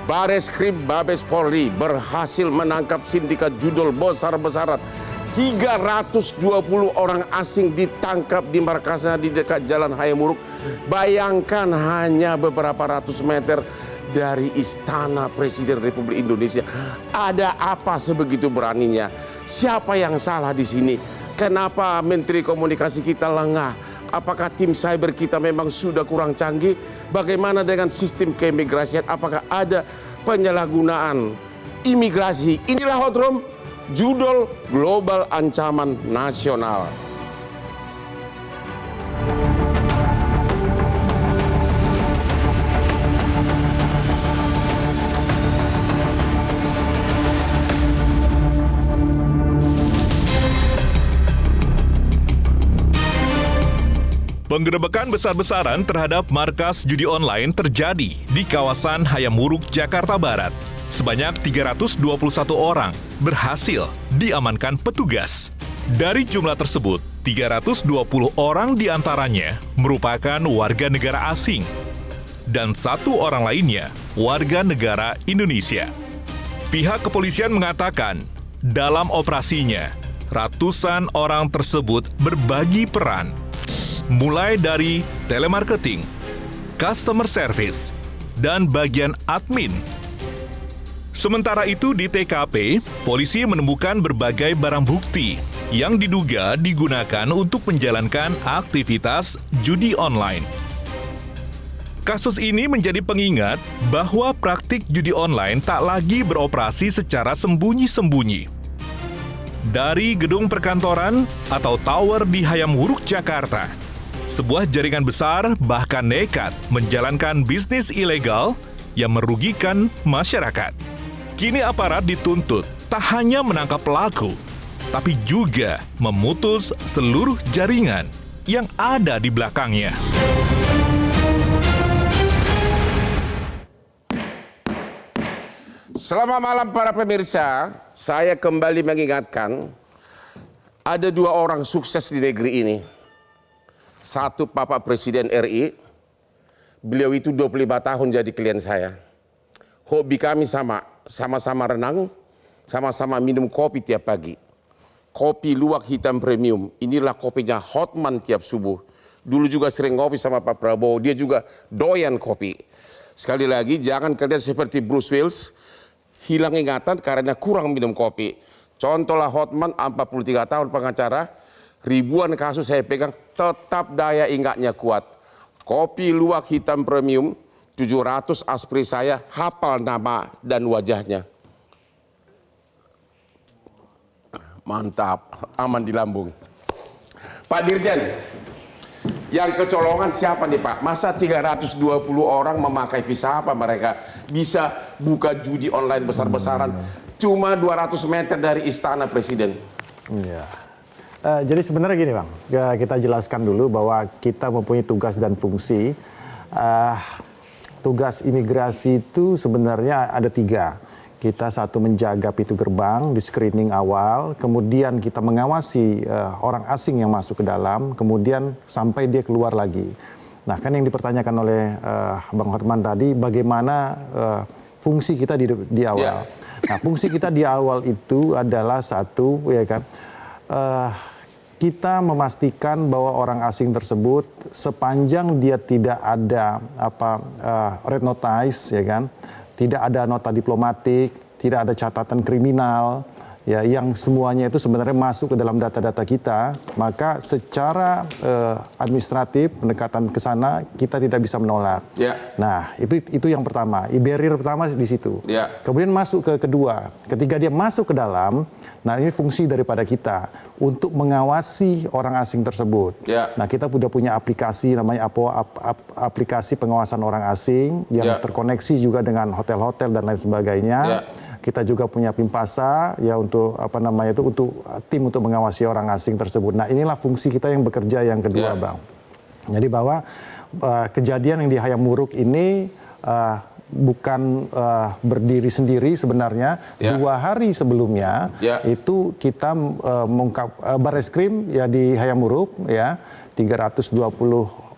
Bareskrim Mabes Polri berhasil menangkap sindikat judol besar-besaran. 320 orang asing ditangkap di markasnya di dekat Jalan Hayamuruk. Bayangkan hanya beberapa ratus meter dari Istana Presiden Republik Indonesia. Ada apa sebegitu beraninya? Siapa yang salah di sini? Kenapa Menteri Komunikasi kita lengah? Apakah tim cyber kita memang sudah kurang canggih? Bagaimana dengan sistem keimigrasian? Apakah ada penyalahgunaan imigrasi? Inilah Hot Room, judul Global Ancaman Nasional. Penggerebekan besar-besaran terhadap markas judi online terjadi di kawasan Hayamuruk, Jakarta Barat. Sebanyak 321 orang berhasil diamankan petugas. Dari jumlah tersebut, 320 orang diantaranya merupakan warga negara asing dan 1 orang lainnya warga negara Indonesia. Pihak kepolisian mengatakan, dalam operasinya, ratusan orang tersebut berbagi peran, mulai dari telemarketing, customer service, dan bagian admin. Sementara itu di TKP, polisi menemukan berbagai barang bukti yang diduga digunakan untuk menjalankan aktivitas judi online. Kasus ini menjadi pengingat bahwa praktik judi online tak lagi beroperasi secara sembunyi-sembunyi. Dari gedung perkantoran atau tower di Hayamuruk, Jakarta, sebuah jaringan besar bahkan nekat menjalankan bisnis ilegal yang merugikan masyarakat. Kini aparat dituntut tak hanya menangkap pelaku, tapi juga memutus seluruh jaringan yang ada di belakangnya. Selamat malam para pemirsa, saya kembali mengingatkan ada 2 orang sukses di negeri ini. Satu Bapak Presiden RI, beliau itu 25 tahun jadi klien saya. Hobi kami sama-sama renang, sama-sama minum kopi tiap pagi. Kopi luwak hitam premium, inilah kopinya Hotman tiap subuh. Dulu juga sering ngopi sama Pak Prabowo, dia juga doyan kopi. Sekali lagi, jangan kalian seperti Bruce Willis, hilang ingatan karena kurang minum kopi. Contohlah Hotman, 43 tahun pengacara, ribuan kasus saya pegang, tetap daya ingatnya kuat. Kopi luwak hitam premium, 700 aspri saya hafal nama dan wajahnya. Mantap, aman di lambung. Pak Dirjen, yang kecolongan siapa nih Pak? Masa 320 orang memakai visa apa mereka bisa buka judi online besar-besaran cuma 200 meter dari Istana Presiden? Iya. Jadi sebenarnya gini Bang, kita jelaskan dulu bahwa kita mempunyai tugas dan fungsi. Tugas imigrasi itu sebenarnya ada 3. Kita satu menjaga pintu gerbang di screening awal, kemudian kita mengawasi orang asing yang masuk ke dalam, kemudian sampai dia keluar lagi. Nah kan yang dipertanyakan oleh Bang Hotman tadi, bagaimana fungsi kita di awal. Yeah. Nah fungsi kita di awal itu adalah satu, ya kan, kita memastikan bahwa orang asing tersebut sepanjang dia tidak ada red notice, ya kan, tidak ada nota diplomatik, tidak ada catatan kriminal, ya, yang semuanya itu sebenarnya masuk ke dalam data-data kita, maka secara administratif pendekatan ke sana kita tidak bisa menolak. Yeah. Nah, itu yang pertama. Barrier pertama di situ. Yeah. Kemudian masuk ke kedua. Ketika dia masuk ke dalam, nah ini fungsi daripada kita untuk mengawasi orang asing tersebut. Yeah. Nah, kita sudah punya aplikasi namanya aplikasi pengawasan orang asing yang terkoneksi juga dengan hotel-hotel dan lain sebagainya. Yeah. Kita juga punya Pimpasa ya untuk untuk tim untuk mengawasi orang asing tersebut. Nah, inilah fungsi kita yang bekerja yang kedua, Bang. Jadi bahwa kejadian yang di Hayamuruk ini bukan berdiri sendiri sebenarnya. 2 hari sebelumnya itu kita mengungkap Bareskrim ya di Hayamuruk ya 320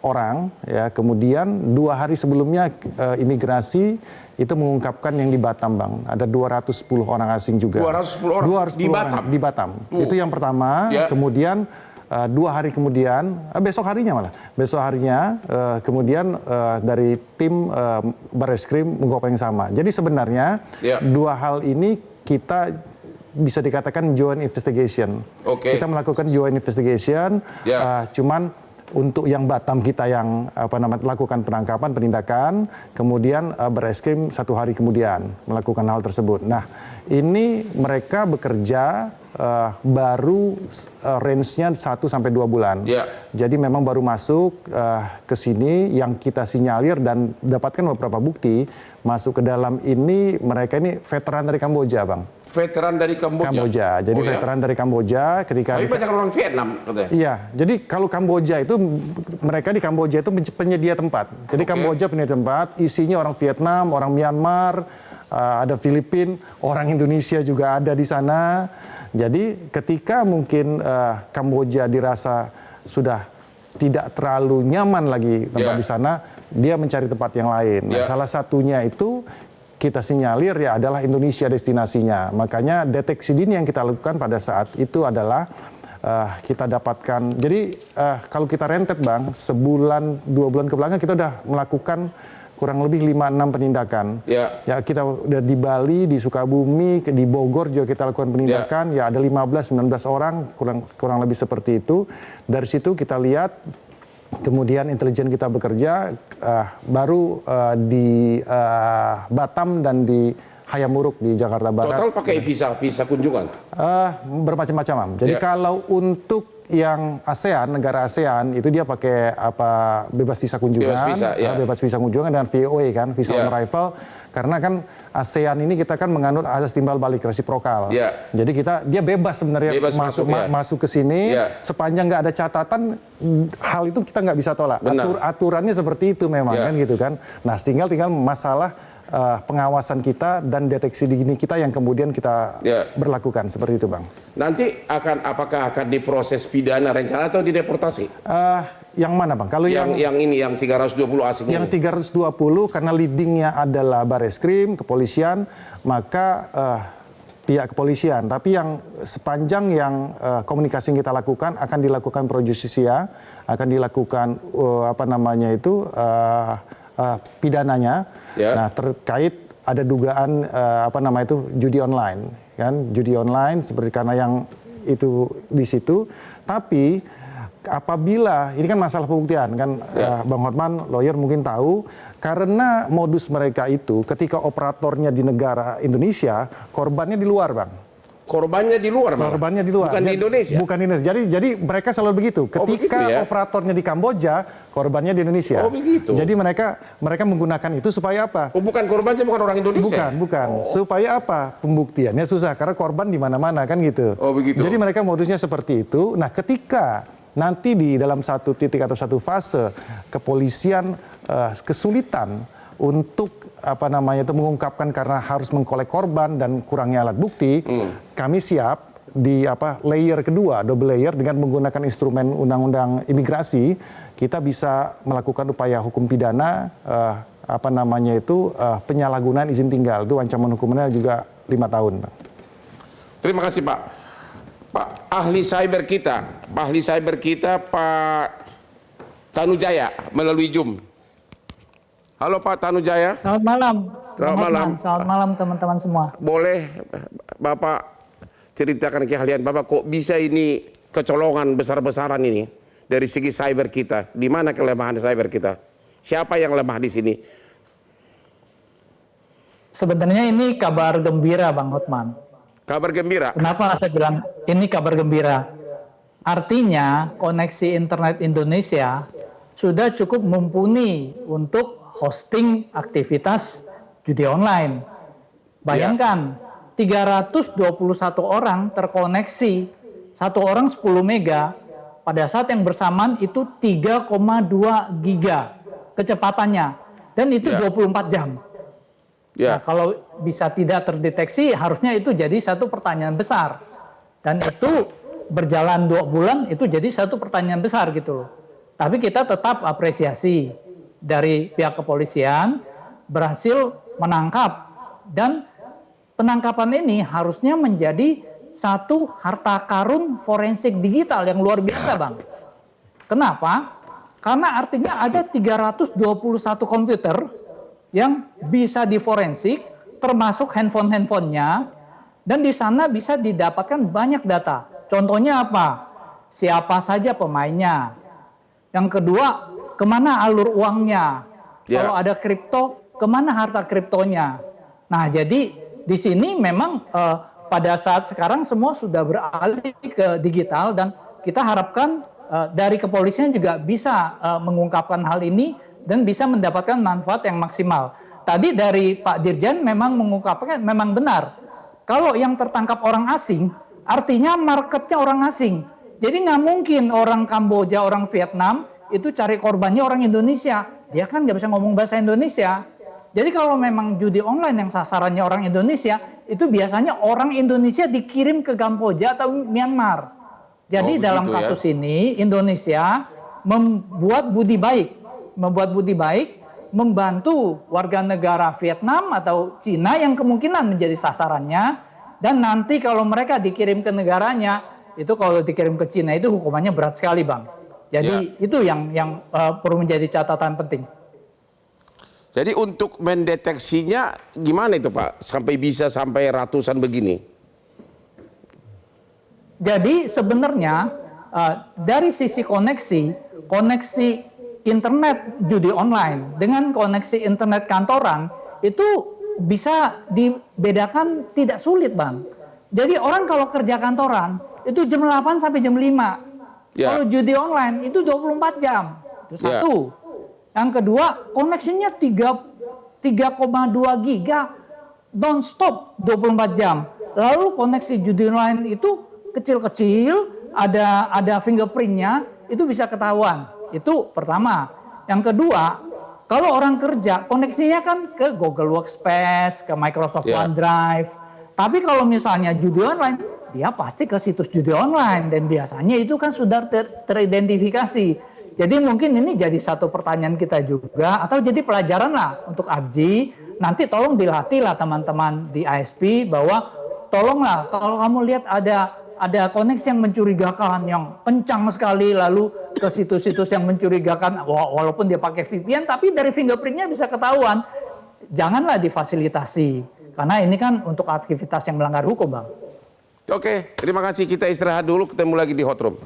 orang, ya. Kemudian 2 hari sebelumnya imigrasi itu mengungkapkan yang di Batam, Bang. Ada 210 orang asing juga. 210 orang 210 di orang Batam? di Batam. Itu yang pertama. Ya. Kemudian 2 hari kemudian, besok harinya malah. Besok harinya kemudian dari tim Barreskrim mengungkapkan yang sama. Jadi sebenarnya Ya. 2 hal ini kita bisa dikatakan joint investigation. Oke. Kita melakukan joint investigation, Ya. cuman untuk yang Batam kita yang lakukan penangkapan, penindakan, kemudian Barreskrim 1 hari kemudian melakukan hal tersebut. Nah, ini mereka bekerja baru range-nya 1 sampai 2 bulan. Ya. Jadi memang baru masuk ke sini yang kita sinyalir dan dapatkan beberapa bukti masuk ke dalam ini, mereka ini veteran dari Kamboja, Bang. Veteran dari Kamboja. Jadi Oh, ya? veteran dari Kamboja ketika Tapi banyak orang Vietnam katanya. Iya, jadi kalau Kamboja itu mereka di Kamboja itu penyedia tempat. Jadi Oke. Kamboja penyedia tempat, isinya orang Vietnam, orang Myanmar, ada Filipina, orang Indonesia juga ada di sana. Jadi ketika mungkin Kamboja dirasa sudah tidak terlalu nyaman lagi tempat di sana, dia mencari tempat yang lain. Nah, salah satunya itu kita sinyalir ya adalah Indonesia destinasinya. Makanya deteksi dini yang kita lakukan pada saat itu adalah kita dapatkan. Jadi kalau kita rentet, Bang, sebulan 2 bulan ke belakang kita udah melakukan kurang lebih 5-6 penindakan. Ya. Ya, kita udah di Bali, di Sukabumi, di Bogor juga kita lakukan penindakan. Ya, ada 15-19 orang kurang lebih seperti itu. Dari situ kita lihat. Kemudian intelijen kita bekerja baru di Batam dan di Hayamuruk di Jakarta Barat. Total pakai visa kunjungan. Bermacam-macam, Am. Jadi kalau untuk yang ASEAN, negara ASEAN itu dia pakai bebas visa kunjungan, bebas visa kunjungan dan VOA kan, visa on arrival. Karena kan ASEAN ini kita kan menganut asas timbal balik resiprokal. Jadi dia bebas sebenarnya masuk ke sini sepanjang nggak ada catatan, hal itu kita nggak bisa tolak. Aturannya seperti itu memang kan gitu kan. Nah, tinggal masalah pengawasan kita dan deteksi dini kita yang kemudian kita berlakukan seperti itu, Bang. Nanti apakah akan diproses pidana rencana atau dideportasi? Yang mana, Bang? Kalau yang ini yang 320 asing yang ini. 320 karena leadingnya adalah Barreskrim, kepolisian, maka pihak kepolisian. Tapi yang sepanjang yang komunikasi yang kita lakukan akan dilakukan pro justisia, akan dilakukan pidananya. Nah, terkait ada dugaan judi online, kan? Judi online seperti karena yang itu di situ. Tapi apabila ini kan masalah pembuktian kan, Bang Hotman, lawyer mungkin tahu, karena modus mereka itu ketika operatornya di negara Indonesia, korbannya di luar, Bang. Korbannya di luar, Korbannya di luar. Bukan di Indonesia. Bukan di Indonesia. Jadi mereka selalu begitu. Ketika operatornya di Kamboja, korbannya di Indonesia. Oh, begitu. Jadi mereka menggunakan itu supaya apa? Oh, bukan korbannya bukan orang Indonesia. Bukan. Supaya apa? Pembuktiannya susah karena korban di mana-mana kan gitu. Oh, begitu. Jadi mereka modusnya seperti itu. Nah, ketika nanti di dalam satu titik atau satu fase kepolisian kesulitan untuk mengungkapkan karena harus mengkolek korban dan kurangnya alat bukti, kami siap di layer kedua, double layer dengan menggunakan instrumen undang-undang imigrasi, kita bisa melakukan upaya hukum pidana penyalahgunaan izin tinggal. Itu ancaman hukumannya juga 5 tahun. Terima kasih, Pak. Pak ahli cyber kita, Pak Tanujaya melalui Zoom. Halo Pak Tanujaya. Selamat malam. Selamat malam. Selamat malam teman-teman semua. Boleh Bapak ceritakan keahlian Bapak kok bisa ini kecolongan besar-besaran ini dari segi cyber kita? Di mana kelemahan cyber kita? Siapa yang lemah di sini? Sebenarnya ini kabar gembira, Bang Hotman. Kabar gembira. Kenapa saya bilang ini kabar gembira? Artinya koneksi internet Indonesia sudah cukup mumpuni untuk hosting aktivitas judi online. Bayangkan, 321 orang terkoneksi, satu orang 10 mega, pada saat yang bersamaan itu 3,2 giga kecepatannya, dan itu 24 jam. Nah, kalau bisa tidak terdeteksi, harusnya itu jadi satu pertanyaan besar. Dan itu berjalan 2 bulan, itu jadi satu pertanyaan besar gitu loh. Tapi kita tetap apresiasi dari pihak kepolisian berhasil menangkap, dan penangkapan ini harusnya menjadi satu harta karun forensik digital yang luar biasa, Bang. Kenapa? Karena artinya ada 321 komputer yang bisa diforensik, termasuk handphone-handphonenya, dan di sana bisa didapatkan banyak data. Contohnya apa? Siapa saja pemainnya. Yang kedua, kemana alur uangnya. Ya. Kalau ada kripto, kemana harta kriptonya. Nah, jadi di sini memang pada saat sekarang semua sudah beralih ke digital, dan kita harapkan dari kepolisian juga bisa mengungkapkan hal ini dan bisa mendapatkan manfaat yang maksimal. Tadi dari Pak Dirjen memang mengungkapkan, memang benar. Kalau yang tertangkap orang asing, artinya marketnya orang asing. Jadi nggak mungkin orang Kamboja, orang Vietnam itu cari korbannya orang Indonesia. Dia kan nggak bisa ngomong bahasa Indonesia. Jadi kalau memang judi online yang sasarannya orang Indonesia, itu biasanya orang Indonesia dikirim ke Kamboja atau Myanmar. Jadi dalam kasus ini Indonesia membuat budi baik, membantu warga negara Vietnam atau Cina yang kemungkinan menjadi sasarannya, dan nanti kalau mereka dikirim ke negaranya, itu kalau dikirim ke Cina itu hukumannya berat sekali, Bang. Jadi itu yang perlu menjadi catatan penting. Jadi untuk mendeteksinya gimana itu Pak? Sampai ratusan begini? Jadi sebenarnya dari sisi koneksi internet judi online dengan koneksi internet kantoran itu bisa dibedakan tidak sulit, Bang. Jadi orang kalau kerja kantoran itu jam 8 sampai jam 5. Ya. Kalau judi online itu 24 jam. Itu satu. Yang kedua, koneksinya 3,2 giga non-stop 24 jam. Lalu koneksi judi online itu kecil-kecil, ada fingerprintnya, itu bisa ketahuan. Itu pertama. Yang kedua, kalau orang kerja, koneksinya kan ke Google Workspace, ke Microsoft OneDrive. Tapi kalau misalnya judi online, dia pasti ke situs judi online. Dan biasanya itu kan sudah teridentifikasi. Jadi mungkin ini jadi satu pertanyaan kita juga, atau jadi pelajaran lah untuk Abji. Nanti tolong dilatih lah teman-teman di ISP bahwa tolonglah kalau kamu lihat ada koneksi yang mencurigakan, yang kencang sekali, lalu ke situs-situs yang mencurigakan, walaupun dia pakai VPN, tapi dari fingerprintnya bisa ketahuan. Janganlah difasilitasi, karena ini kan untuk aktivitas yang melanggar hukum, Bang. Oke, terima kasih. Kita istirahat dulu, ketemu lagi di Hot Room.